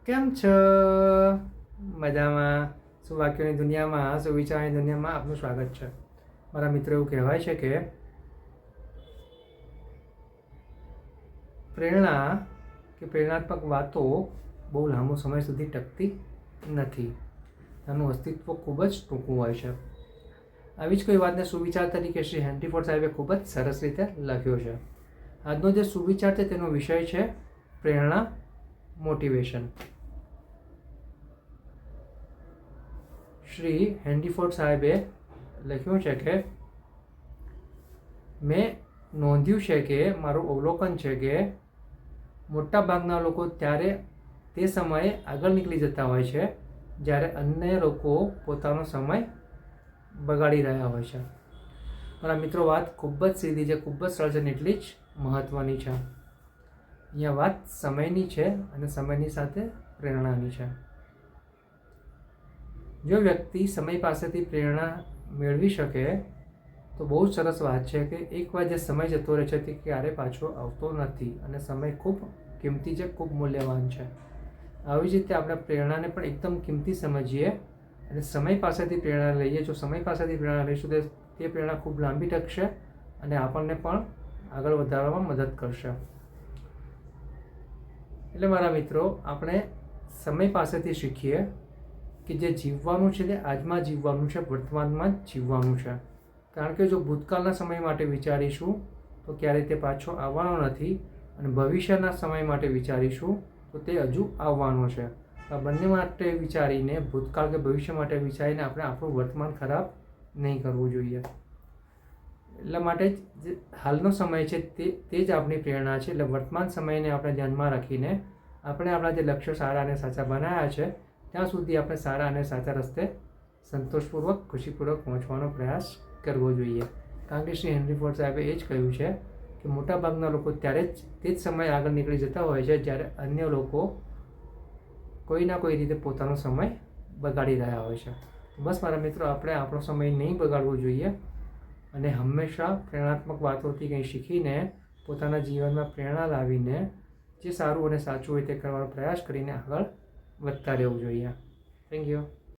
કેમ છો? મજામાં? સુવાક્યોની દુનિયામાં, સુવિચારની દુનિયામાં આપનું સ્વાગત છે. મારા મિત્રો, એવું કહેવાય છે કે પ્રેરણા કે પ્રેરણાત્મક વાતો બહુ લાંબો સમય સુધી ટકતી નથી. તેનું અસ્તિત્વ ખૂબ જ ટૂંકું હોય છે. આવી જ કોઈ વાતને સુવિચાર તરીકે શ્રી હેનરી ફોર્ડ સાહેબે ખૂબ જ સરસ રીતે લખ્યો છે. આજનો જે સુવિચાર છે તેનો વિષય છે પ્રેરણા, મોટિવેશન. શ્રી હેનરી ફોર્ડ સાહેબે લખ્યું છે કે મેં નોંધ્યું છે કે મારું અવલોકન છે કે મોટા ભાગના લોકો ત્યારે તે સમયે આગળ નીકળી જતા હોય છે જ્યારે અન્ય લોકો પોતાનો સમય બગાડી રહ્યા હોય છે. મારા મિત્રો, વાત ખૂબ જ સીધી છે, ખૂબ જ સરળ છે અને એટલી જ મહત્ત્વની છે. અહીંયા વાત સમયની છે અને સમયની સાથે પ્રેરણાની છે. જો વ્યક્તિ સમય પાસેથી પ્રેરણા મેળવી શકે તો બહુ જ સરસ વાત છે કે એકવાર જે સમય જતો રહે છે તે ક્યારેય પાછો આવતો નથી અને સમય ખૂબ કિંમતી છે, ખૂબ મૂલ્યવાન છે. આવી જ રીતે આપણે પ્રેરણાને પણ એકદમ કિંમતી સમજીએ અને સમય પાસેથી પ્રેરણા લઈએ. જો સમય પાસેથી પ્રેરણા લઈશું તો તે પ્રેરણા ખૂબ લાંબી ટકશે અને આપણને પણ આગળ વધારવામાં મદદ કરશે. એટલે મારા મિત્રો, આપણે સમય પાસેથી શીખીએ કે જે જીવવાનું છે તે આજમાં જીવવાનું છે, વર્તમાનમાં જ જીવવાનું છે. કારણ કે જો ભૂતકાળના સમય માટે વિચારીશું તો ક્યારેય તે પાછો આવવાનો નથી અને ભવિષ્યના સમય માટે વિચારીશું તો તે હજુ આવવાનો છે. આ બંને માટે વિચારીને, ભૂતકાળ કે ભવિષ્ય માટે વિચારીને આપણે આપણું વર્તમાન ખરાબ નહીં કરવું જોઈએ. એટલા માટે જ જે હાલનો સમય છે તે જ આપણી પ્રેરણા છે. એટલે વર્તમાન સમયને આપણે ધ્યાનમાં રાખીને આપણે આપણા જે લક્ષ્યો સારા અને સાચા બનાવ્યા છે ત્યાં સુધી આપણે સારા અને સાચા રસ્તે સંતોષપૂર્વક, ખુશીપૂર્વક પહોંચવાનો પ્રયાસ કરવો જોઈએ. કારણ કે શ્રી હેનરી ફોર્ડ સાહેબે એ જ કહ્યું છે કે મોટાભાગના લોકો ત્યારે જ તે જ સમયે આગળ નીકળી જતા હોય છે જ્યારે અન્ય લોકો કોઈ ના કોઈ રીતે પોતાનો સમય બગાડી રહ્યા હોય છે. બસ મારા મિત્રો, આપણે આપણો સમય નહીં બગાડવો જોઈએ અને હંમેશા પ્રેરણાત્મક વાતોથી કંઈ શીખીને પોતાના જીવનમાં પ્રેરણા લાવીને જે સારું અને સાચું હોય તે કરવાનો પ્રયાસ કરીને આગળ વધતા રહેવું જોઈએ. Thank you.